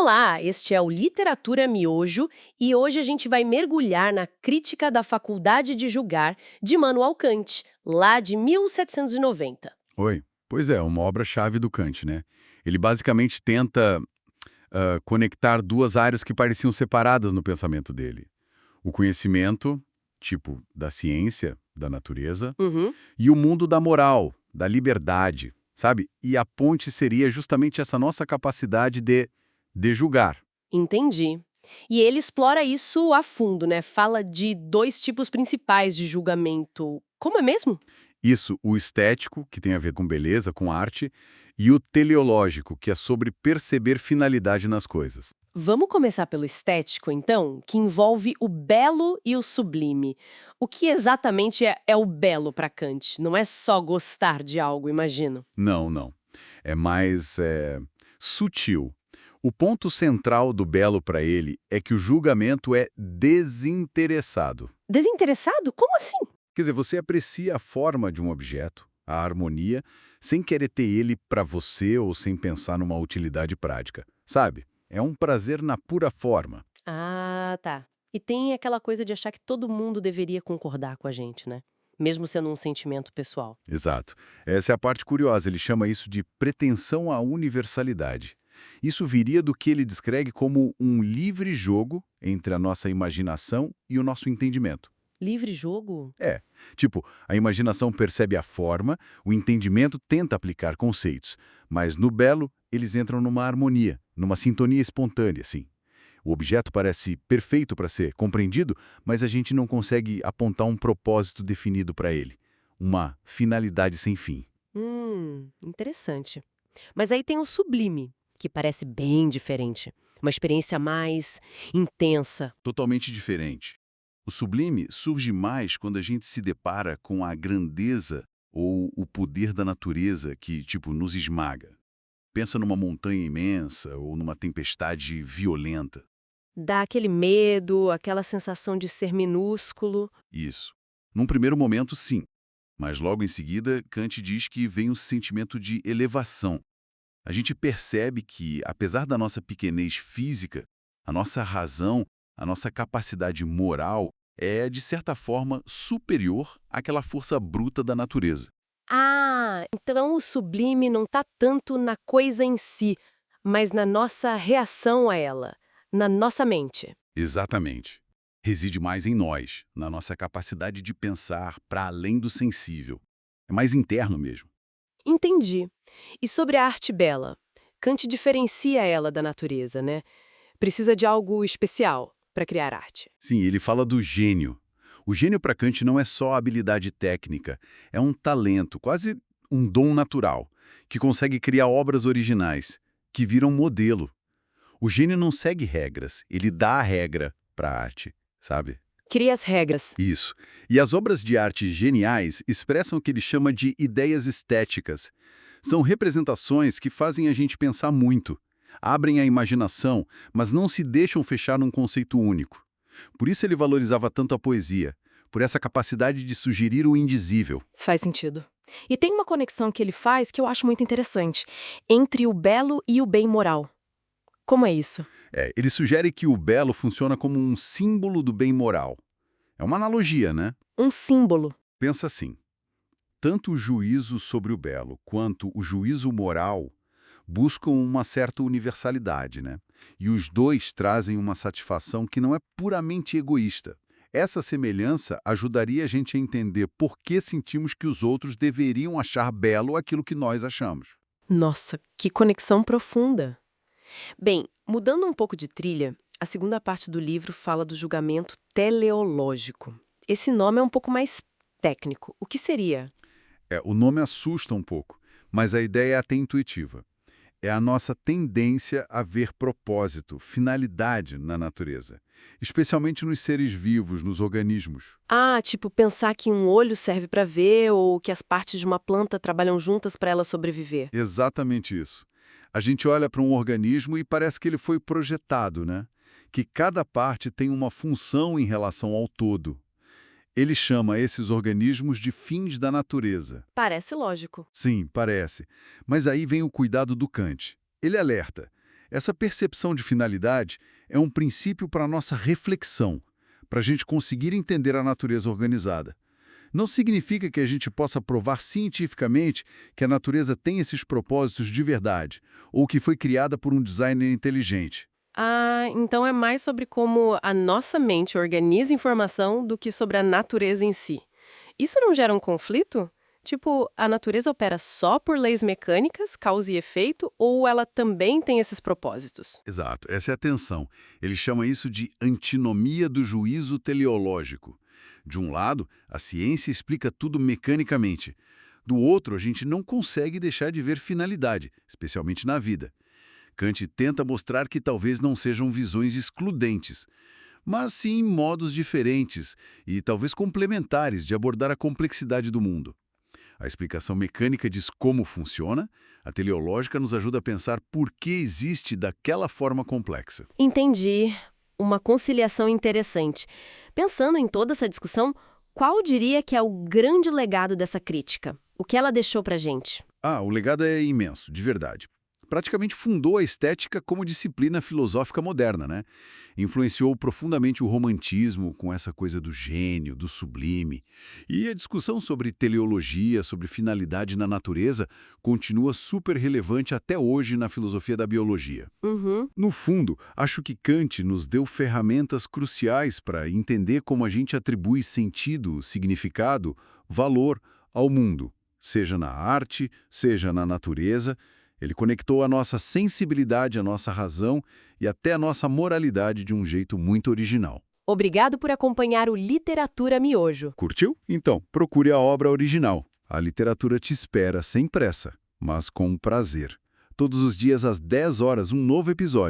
Olá, este é o Literatura Miojo e hoje a gente vai mergulhar na crítica da Faculdade de Julgar de Manuel Kant, lá de 1790. Oi. Pois é, uma obra-chave do Kant, né? Ele basicamente tenta conectar duas áreas que pareciam separadas no pensamento dele. O conhecimento, tipo da ciência, da natureza, Uhum, e o mundo da moral, da liberdade, sabe? E a ponte seria justamente essa nossa capacidade de julgar. entendi. E ele explora isso a fundo, né? Fala de dois tipos principais de julgamento. Como é mesmo? Isso, o estético, que tem a ver com beleza, com arte, e o teleológico, que é sobre perceber finalidade nas coisas. Vamos começar pelo estético, então, que envolve o belo e o sublime. O que exatamente é o belo para Kant? Não é só gostar de algo, imagino. Não, não. É mais sutil. O ponto central do belo para ele é que o julgamento é desinteressado. Desinteressado? Como assim? Quer dizer, você aprecia a forma de um objeto, a harmonia, sem querer ter ele para você ou sem pensar numa utilidade prática. Sabe? É um prazer na pura forma. Ah, tá. E tem aquela coisa de achar que todo mundo deveria concordar com a gente, né? Mesmo sendo um sentimento pessoal. Exato. Essa é a parte curiosa, ele chama isso de pretensão à universalidade. Isso viria do que ele descreve como um livre jogo entre a nossa imaginação e o nosso entendimento. Livre jogo? É, tipo, a imaginação percebe a forma, o entendimento tenta aplicar conceitos, mas no belo eles entram numa harmonia, numa sintonia espontânea, assim. O objeto parece perfeito para ser compreendido, mas a gente não consegue apontar um propósito definido para ele, uma finalidade sem fim. Interessante. Mas aí tem o sublime, que parece bem diferente. Uma experiência mais intensa. Totalmente diferente. O sublime surge mais quando a gente se depara com a grandeza ou o poder da natureza que, tipo, nos esmaga. Pensa numa montanha imensa ou numa tempestade violenta. Dá aquele medo, aquela sensação de ser minúsculo. Isso. Num primeiro momento, sim. Mas logo em seguida, Kant diz que vem um sentimento de elevação. A gente percebe que, apesar da nossa pequenez física, a nossa razão, a nossa capacidade moral é, de certa forma, superior àquela força bruta da natureza. Ah, então o sublime não está tanto na coisa em si, mas na nossa reação a ela, na nossa mente. Exatamente. Reside mais em nós, na nossa capacidade de pensar para além do sensível. É mais interno mesmo. Entendi. E sobre a arte bela? Kant diferencia ela da natureza, né? Precisa de algo especial para criar arte. Sim, ele fala do gênio. O gênio para Kant não é só habilidade técnica, é um talento, quase um dom natural, que consegue criar obras originais, que viram modelo. O gênio não segue regras, ele dá a regra para a arte, sabe? Cria as regras. Isso. E as obras de arte geniais expressam o que ele chama de ideias estéticas. São representações que fazem a gente pensar muito, abrem a imaginação, mas não se deixam fechar num conceito único. Por isso ele valorizava tanto a poesia, por essa capacidade de sugerir o indizível. Faz sentido. E tem uma conexão que ele faz que eu acho muito interessante, entre o belo e o bem moral. Como é isso? Ele sugere que o belo funciona como um símbolo do bem moral. É uma analogia, né? Um símbolo. Pensa assim, tanto o juízo sobre o belo quanto o juízo moral buscam uma certa universalidade, né? E os dois trazem uma satisfação que não é puramente egoísta. Essa semelhança ajudaria a gente a entender por que sentimos que os outros deveriam achar belo aquilo que nós achamos. Nossa, que conexão profunda. Bem, mudando um pouco de trilha, a segunda parte do livro fala do julgamento teleológico. Esse nome é um pouco mais técnico. O que seria? O nome assusta um pouco, mas a ideia é até intuitiva. É a nossa tendência a ver propósito, finalidade na natureza, especialmente nos seres vivos, nos organismos. Ah, tipo pensar que um olho serve para ver ou que as partes de uma planta trabalham juntas para ela sobreviver. Exatamente isso. A gente olha para um organismo e parece que ele foi projetado, né? Que cada parte tem uma função em relação ao todo. Ele chama esses organismos de fins da natureza. Parece lógico. Sim, parece. Mas aí vem o cuidado do Kant. Ele alerta. Essa percepção de finalidade é um princípio para a nossa reflexão, para a gente conseguir entender a natureza organizada. Não significa que a gente possa provar cientificamente que a natureza tem esses propósitos de verdade, ou que foi criada por um designer inteligente. Ah, então é mais sobre como a nossa mente organiza informação do que sobre a natureza em si. Isso não gera um conflito? Tipo, a natureza opera só por leis mecânicas, causa e efeito, ou ela também tem esses propósitos? Exato, essa é a tensão. Ele chama isso de antinomia do juízo teleológico. De um lado, a ciência explica tudo mecanicamente. Do outro, a gente não consegue deixar de ver finalidade, especialmente na vida. Kant tenta mostrar que talvez não sejam visões excludentes, mas sim modos diferentes e talvez complementares de abordar a complexidade do mundo. A explicação mecânica diz como funciona, a teleológica nos ajuda a pensar por que existe daquela forma complexa. Entendi. Uma conciliação interessante. Pensando em toda essa discussão, qual diria que é o grande legado dessa crítica? O que ela deixou pra gente? O legado é imenso, de verdade. Praticamente fundou a estética como disciplina filosófica moderna, né? Influenciou profundamente o romantismo com essa coisa do gênio, do sublime. E a discussão sobre teleologia, sobre finalidade na natureza, continua super relevante até hoje na filosofia da biologia. Uhum. No fundo, acho que Kant nos deu ferramentas cruciais para entender como a gente atribui sentido, significado, valor ao mundo, seja na arte, seja na natureza. Ele conectou a nossa sensibilidade, a nossa razão e até a nossa moralidade de um jeito muito original. Obrigado por acompanhar o Literatura Miojo. Curtiu? Então, procure a obra original. A literatura te espera sem pressa, mas com prazer. Todos os dias às 10 horas, um novo episódio.